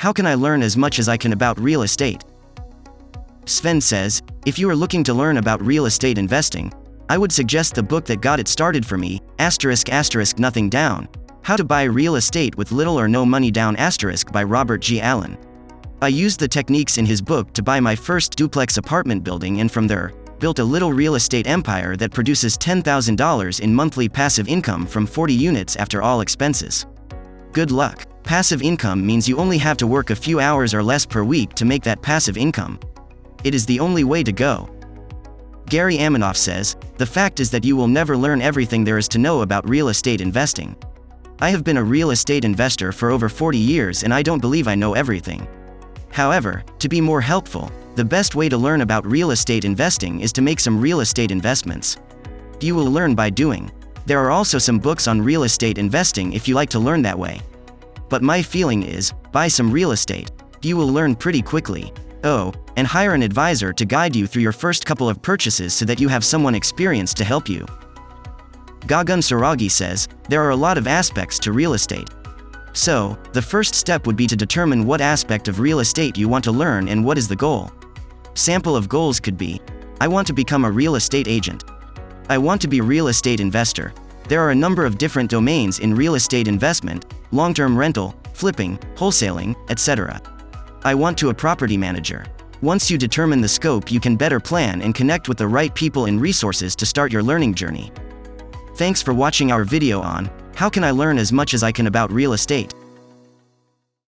How can I learn as much as I can about real estate? Sven says, if you are looking to learn about real estate investing, I would suggest the book that got it started for me, **** Nothing Down. How to Buy Real Estate with Little or No Money Down * by Robert G. Allen. I used the techniques in his book to buy my first duplex apartment building and from there, built a little real estate empire that produces $10,000 in monthly passive income from 40 units after all expenses. Good luck. Passive income means you only have to work a few hours or less per week to make that passive income. It is the only way to go. Gary Amanoff says, the fact is that you will never learn everything there is to know about real estate investing. I have been a real estate investor for over 40 years and I don't believe I know everything. However, to be more helpful, the best way to learn about real estate investing is to make some real estate investments. You will learn by doing. There are also some books on real estate investing if you like to learn that way. But my feeling is, buy some real estate. You will learn pretty quickly. Oh, and hire an advisor to guide you through your first couple of purchases so that you have someone experienced to help you. Gagan Saragi says, there are a lot of aspects to real estate. So, the first step would be to determine what aspect of real estate you want to learn and what is the goal. Sample of goals could be, I want to become a real estate agent. I want to be a real estate investor. There are a number of different domains in real estate investment, long-term rental, flipping, wholesaling, etc. I want to be a property manager. Once you determine the scope, you can better plan and connect with the right people and resources to start your learning journey. Thanks for watching our video on, how can I learn as much as I can about real estate?